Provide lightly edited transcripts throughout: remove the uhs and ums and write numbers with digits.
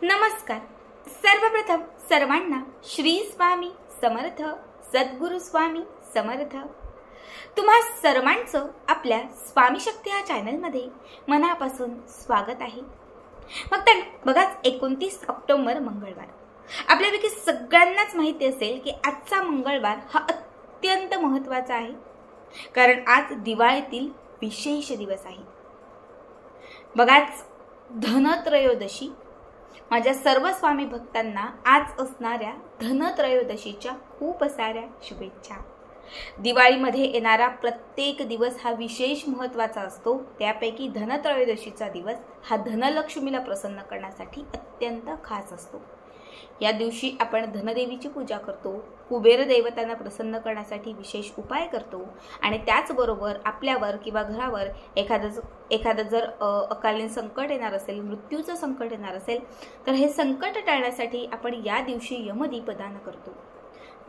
नमस्कार। सर्वप्रथम सर्वांना श्री स्वामी समर्थ, सद्गुरु स्वामी समर्थ। तुम्हा सर्वांचं आपल्या स्वामी शक्ती या चॅनलमध्ये मनापासून स्वागत आहे। मग तर बघा, 29 ऑक्टोबर मंगळवार। आपल्यापैकी सगळ्यांनाच माहिती असेल की आजचा मंगळवार हा अत्यंत महत्त्वाचा आहे, कारण आज दिवाळीतील विशेष दिवस आहे। बघाच, धनत्रयोदशी। माझ्या सर्व स्वामी भक्तांना आज असणाऱ्या धनत्रयोदशीच्या खूप साऱ्या शुभेच्छा। दिवाळीमध्ये येणारा प्रत्येक दिवस हा विशेष महत्त्वाचा असतो, त्यापैकी धनत्रयोदशीचा दिवस हा धनलक्ष्मीला प्रसन्न करण्यासाठी अत्यंत खास असतो। या दिवशी आपण धनदेवीची पूजा करतो, कुबेर देवतांना प्रसन्न करण्यासाठी विशेष उपाय करतो आणि त्याचबरोबर आपल्यावर किंवा घरावर एखादं जर अकालीन संकट येणार असेल, मृत्यूचं संकट येणार असेल, तर हे संकट टाळण्यासाठी आपण या दिवशी यमदीपदान करतो।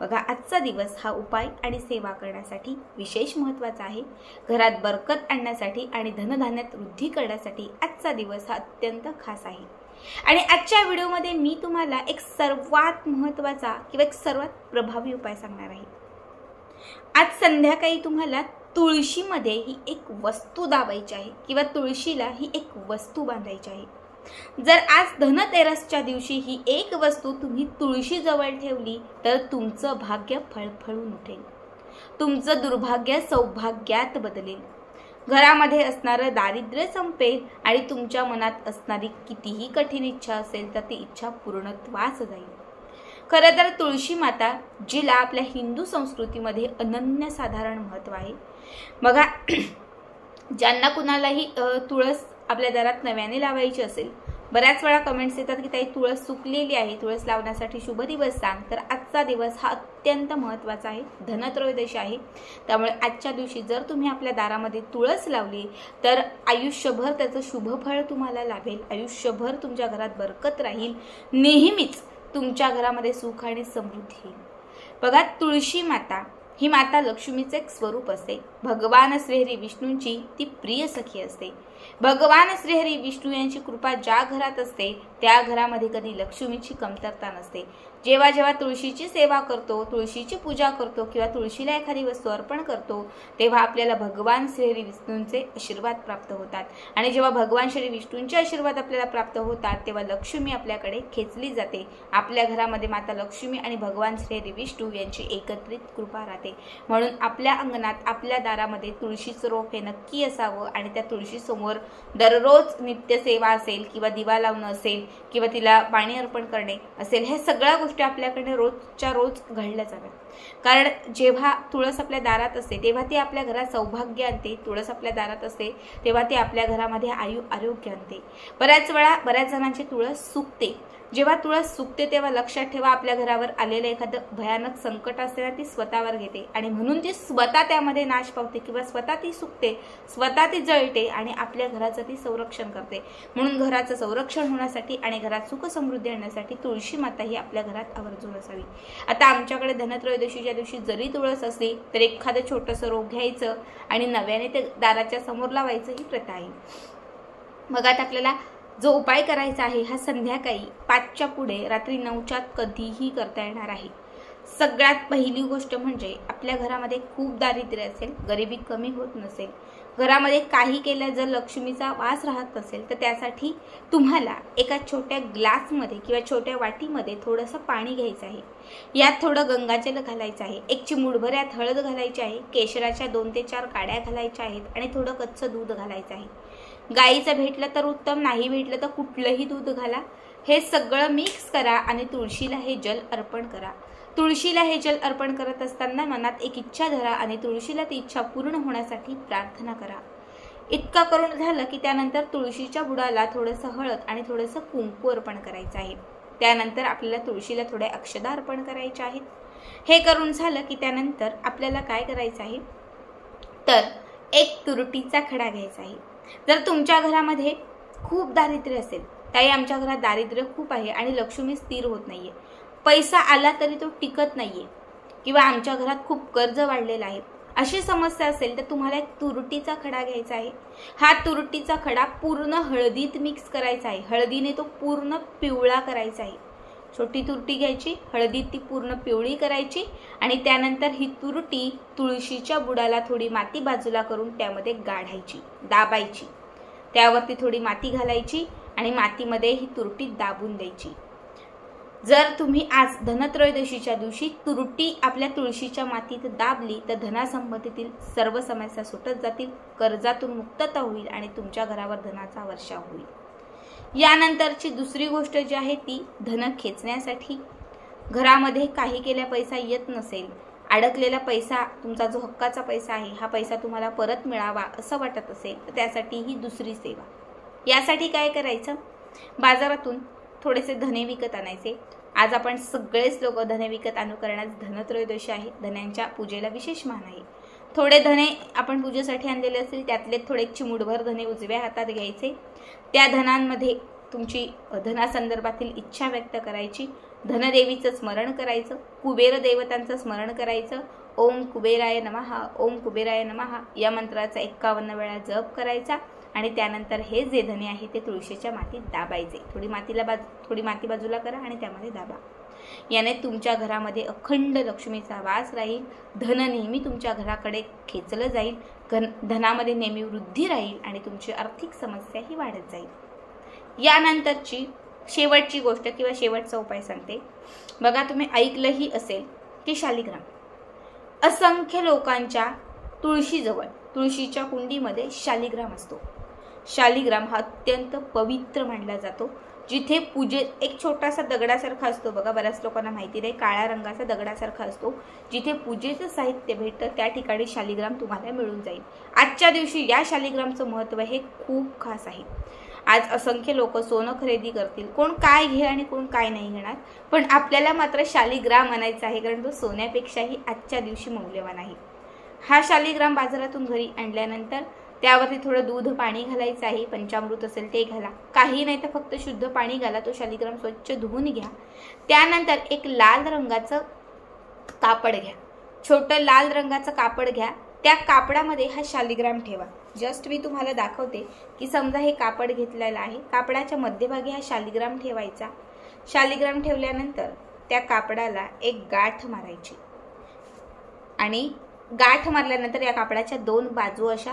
बघा, आजचा दिवस हा उपाय आणि सेवा करण्यासाठी विशेष महत्त्वाचा आहे। घरात बरकत आणण्यासाठी आणि धनधान्यात वृद्धी करण्यासाठी आजचा दिवस हा अत्यंत खास आहे। आणि आजच्या व्हिडिओमध्ये मी तुम्हाला एक सर्वात महत्त्वाचा किंवा एक सर्वात प्रभावी उपाय सांगणार आहे। आज संध्याकाळी तुम्हाला तुळशीमध्ये ही एक वस्तू दाबायची आहे किंवा तुळशीला ही एक वस्तू बांधायची आहे। जर आज धनतेरसच्या दिवशी ही एक वस्तू तुम्ही तुळशी जवळ ठेवली तर तुमचं भाग्य फळफळून उठेल, तुमचं दुर्भाग्य सौभाग्यात बदलेल, घरामध्ये असणारं दारिद्र्य संपेल आणि तुमच्या मनात असणारी कितीही कठीण इच्छा असेल तर ती इच्छा पूर्णत्वास जाईल। खरं तर तुळशी माता, जिला आपल्या हिंदू संस्कृतीमध्ये अनन्यसाधारण महत्त्व आहे। बघा, ज्यांना कुणालाही तुळस आपल्या दारात नव्याने लावायची असेल, बऱ्याच वेळा कमेंट्स येतात की ताई तुळस सुकलेली आहे, तुळस लावण्यासाठी शुभ दिवस सांग। तर आजचा दिवस हा अत्यंत महत्त्वाचा आहे, धनत्रयोदशी आहे। त्यामुळे आजच्या दिवशी जर तुम्ही आपल्या दारामध्ये तुळस लावली तर आयुष्यभर त्याचं शुभ फळ तुम्हाला लाभेल, आयुष्यभर तुमच्या घरात बरकत राहील, नेहमीच तुमच्या घरामध्ये सुख आणि समृद्धी येईल। बघा, तुळशी माता ही माता लक्ष्मीचे एक स्वरूप असते। भगवान श्रीहरी विष्णूंची ती प्रिय सखी असते। भगवान श्रीहरी विष्णू यांची कृपा ज्या घरात असते त्या घरामध्ये कधी लक्ष्मीची कमतरता नसते। जेव्हा जेव्हा तुळशीची सेवा करतो, तुळशीची पूजा करतो किंवा तुळशीला एखादी वस्तू अर्पण करतो, तेव्हा आपल्याला भगवान श्रीहरी विष्णूंचे आशीर्वाद प्राप्त होतात। आणि जेव्हा भगवान श्री विष्णूंचे आशीर्वाद आपल्याला प्राप्त होतात तेव्हा लक्ष्मी आपल्याकडे खेचली जाते। आपल्या घरामध्ये माता लक्ष्मी आणि भगवान श्रीहरी विष्णू यांची एकत्रित कृपा राहते। म्हणून आपल्या अंगणात, आपल्या दारामध्ये तुळशीचं रोप हे नक्की असावं आणि त्या तुळशीसमोर दररोज नित्यसेवा असेल किंवा दिवा लावणं असेल किंवा तिला पाणी अर्पण करणे असेल, हे सगळ्या गोष्टी आपल्याकडे रोजच्या रोज घडल्या जाव्यात। कारण जेव्हा तुळस आपल्या दारात असते तेव्हा ती आपल्या घरात सौभाग्य आणते, तुळस आपल्या दारात असते तेव्हा ती आपल्या घरामध्ये आरोग्य आणते। बऱ्याच जणांची तुळस सुकते। जेव्हा तुळस सुकते तेव्हा लक्षात ठेवा, आपल्या घरावर आलेलं एखादं भयानक संकट असते ना, ती स्वतःवर घेते आणि म्हणून ती स्वतः त्यामध्ये नाश पावते किंवा स्वतः ती सुकते, स्वतः ती जळते आणि आपल्या घराचं ती संरक्षण करते। म्हणून घराचं संरक्षण होण्यासाठी आणि घरात सुख समृद्धी आणण्यासाठी तुळशी माता ही आपल्या घरात आवर्जून असावी। आता आमच्याकडे धनत्रयोदशीच्या दिवशी जरी तुळस असली तर एखादं छोटंसं रोप घ्यायचं आणि नव्याने ते दाराच्या समोर लावायचं, ही प्रथा आहे। मग आता आपल्याला जो उपाय करायचा आहे हा संध्याकाळी 5च्या पुढे रात्री 9च्या कधीही करता येणार आहे। सगळ्यात पहिली गोष्ट म्हणजे आपल्या घरामध्ये खूप दारिद्र्य असेल, गरिबी कमी होत नसेल, घरामध्ये काही केल्या जर लक्ष्मीचा वास राहत नसेल तर त्यासाठी तुम्हाला एका छोट्या ग्लासमध्ये किंवा छोट्या वाटीमध्ये थोडंसं पाणी घ्यायचं आहे। यात थोडं गंगाजल घालायचं आहे, एक चिमूटभर यात हळद घालायची आहे, केशराच्या 2 ते 4 काड्या घालायच्या आहेत आणि थोडं कच्चं दूध घालायचं आहे। गाईचं भेटलं तर उत्तम, नाही भेटलं तर कुठलंही दूध घाला। हे सगळं मिक्स करा आणि तुळशीला हे जल अर्पण करा। तुळशीला हे जल अर्पण करत असताना मनात एक इच्छा धरा आणि तुळशीला ती इच्छा पूर्ण होण्यासाठी प्रार्थना करा। इतका करून झालं की त्यानंतर तुळशीच्या बुडाला थोडंसं हळद आणि थोडंसं कुंकू अर्पण करायचं आहे। त्यानंतर आपल्याला तुळशीला थोड्या अक्षदा अर्पण करायच्या आहेत। हे करून झालं की त्यानंतर आपल्याला काय करायचं आहे तर एक तुरटीचा खडा घ्यायचा आहे। जर तुमच्या घरामध्ये खूप दारिद्र्य असेल, ताई आमच्या घरात दारिद्र्य खूप आहे आणि लक्ष्मी स्थिर होत नाहीये, पैसा आला तरी तो टिकत नाहीये किंवा आमच्या घरात खूप कर्ज वाढलेलं आहे, अशी समस्या असेल तर तुम्हाला एक तुरटीचा खडा घ्यायचा आहे। हा तुरटीचा खडा पूर्ण हळदीत मिक्स करायचा आहे। हळदीने तो पूर्ण पिवळा करायचा आहे। छोटी तुरटी घ्यायची, हळदीत ती पूर्ण पिवळी करायची आणि त्यानंतर ही तुरटी तुळशीच्या बुडाला थोडी माती बाजूला करून त्यामध्ये गाढायची, दाबायची। त्यावरती थोडी माती घालायची आणि मातीमध्ये ही तुरटी दाबून द्यायची। जर तुम्ही आज धनत्रयोदशीच्या दिवशी तुरटी आपल्या तुळशीच्या मातीत दाबली तर धनासंपत्तीतील सर्व समस्या सुटत जातील, कर्जातून मुक्तता होईल आणि तुमच्या घरावर धनाचा वर्षाव होईल। यानंतरची दुसरी गोष्ट जी आहे ती धन खेचण्यासाठी, घरामध्ये काही केल्या पैसा येत नसेल, अडकलेला पैसा, तुमचा जो हक्काचा पैसा आहे हा पैसा तुम्हाला परत मिळावा असं वाटत असेल तर त्यासाठी ही दुसरी सेवा। यासाठी काय करायचं, बाजारातून थोडेसे धने विकत आणायचे। आज आपण सगळेच लोक धने विकत आणू, करण्यास धनत्रयोदशी आहे, धन्यांच्या पूजेला विशेष मान आहे। थोडे धने आपण पूजेसाठी आणलेले असतील त्यातले थोडे चिमूटभर धने उजव्या हातात घ्यायचे। त्या धनांमध्ये तुमची धनासंदर्भातील इच्छा व्यक्त करायची, धनदेवीचं स्मरण करायचं, कुबेर देवतांचं स्मरण करायचं। ओम कुबेराय नमः, ओम कुबेराय नमः या मंत्राचा 51 वेळा जप करायचा आणि त्यानंतर हे जे धने आहे ते तुळशीच्या मातीत दाबायचे। थोडी माती बाजूला करा आणि त्यामध्ये दाबा। याने तुमच्या घरामध्ये अखंड लक्ष्मीचा वास राहील, धन नेहमी तुमच्या घराकडे खेचलं जाईल, धनामध्ये नेहमी वृद्धी राहील आणि तुमची आर्थिक समस्या ही वाढत जाईल। यानंतरची शेवटची गोष्ट किंवा शेवटचा उपाय सांगते बघा। तुम्ही ऐकलंही असेल की शालिग्राम असंख्य लोकांच्या तुळशीजवळ, तुळशीच्या कुंडीमध्ये शालिग्राम असतो। शालिग्राम हा अत्यंत पवित्र मानला जातो। जिथे पूजेत एक छोटासा दगडासारखा असतो बघा, बऱ्याच लोकांना माहिती नाही, काळ्या रंगाचा दगडासारखा असतो, जिथे पूजेचं साहित्य भेटतं त्या ठिकाणी शालिग्राम तुम्हाला मिळून जाईल। आजच्या दिवशी या शालिग्रामचं महत्त्व हे खूप खास आहे। आज असंख्य लोक सोनं खरेदी करतील, कोण काय घेईल आणि कोण काय नाही घेणार, पण आपल्याला मात्र शालिग्राम आणायचा आहे कारण तो सोन्यापेक्षाही आजच्या दिवशी मौल्यवान आहे। हा शालिग्राम बाजारातून घरी आणल्यानंतर त्यावरती थोडं दूध पाणी घालायचं आहे, पंचामृत असेल ते घाला, काही नाही तर फक्त शुद्ध पाणी घाला। तो शालिग्राम स्वच्छ धुवून घ्या। त्यानंतर एक लाल रंगाचं कापड घ्या, छोटं लाल रंगाचं कापड घ्या, त्या कापडामध्ये हा शालिग्राम ठेवा। जस्ट मी तुम्हाला दाखवते की समजा हे कापड घेतलेलं आहे, कापडाच्या मध्यभागी हा शालिग्राम ठेवायचा। शालिग्राम ठेवल्यानंतर त्या कापडाला एक गाठ मारायची आणि गाठ मारल्यानंतर या कापडाच्या 2 बाजू अशा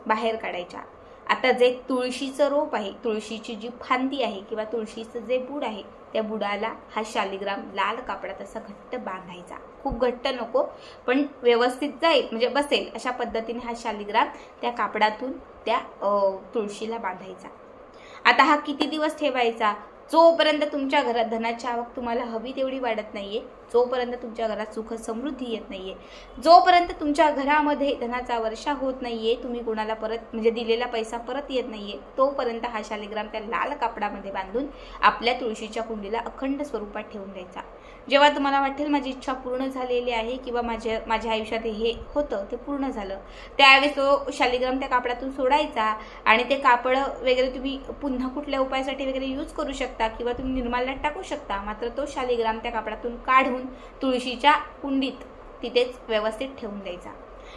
बाहेर काढायच्या। आता जे तुळशीचं रोप आहे, तुळशीची जी फांदी आहे किंवा तुळशीचं जे बुड आहे त्या बुडाला हा शालिग्राम लाल कापडात असा घट्ट बांधायचा। खूप घट्ट नको पण व्यवस्थित जाईल म्हणजे बसेल अशा पद्धतीने हा शालिग्राम त्या कापडातून त्या तुळशीला बांधायचा। आता हा किती दिवस ठेवायचा, जोपर्यंत तुमच्या घरात धनाची आवक तुम्हाला हवी तेवढी वाढत नाहीये, जोपर्यंत तुमच्या घरात सुख समृद्धी येत नाहीये, जोपर्यंत तुमच्या घरामध्ये धनाचा वर्षा होत नाहीये, तुम्ही कोणाला परत म्हणजे दिलेला पैसा परत येत नाहीये, तोपर्यंत हा शालिग्राम त्या लाल कापडामध्ये बांधून आपल्या तुळशीच्या कुंडीला अखंड स्वरूपात ठेवून द्यायचा। जेव्हा तुम्हाला वाटेल माझी इच्छा पूर्ण झालेली आहे किंवा माझ्या आयुष्यात हे होतं ते पूर्ण झालं, त्यावेळेस तो शालिग्राम त्या कापडातून सोडायचा आणि ते कापड वगैरे तुम्ही पुन्हा कुठल्या उपायासाठी वगैरे यूज करू शकता किंवा तुम्ही निर्माल्यात टाकू शकता। मात्र तो शालिग्राम त्या कापडातून काढून तुळशीच्या कुंडीत तिथेच व्यवस्थित ठेवून द्यायचा।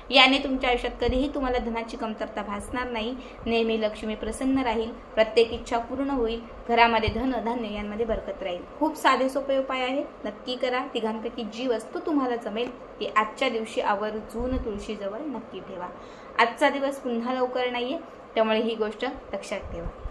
याने तुमच्या आयुष्यात कधीही तुम्हाला धनाची कमतरता भासणार नाही, नेहमी लक्ष्मी प्रसन्न राहील, प्रत्येक इच्छा पूर्ण होईल, घरामध्ये धन धान्य यांमध्ये बरकत राहील। खूप साधे सोपे उपाय आहे, नक्की करा। तिघांपैकी जी वस्तू तुम्हाला जमेल ती आजच्या दिवशी आवर्जून तुळशीजवळ नक्की ठेवा। आजचा दिवस पुन्हा लवकर नाहीये त्यामुळे ही गोष्ट लक्षात ठेवा।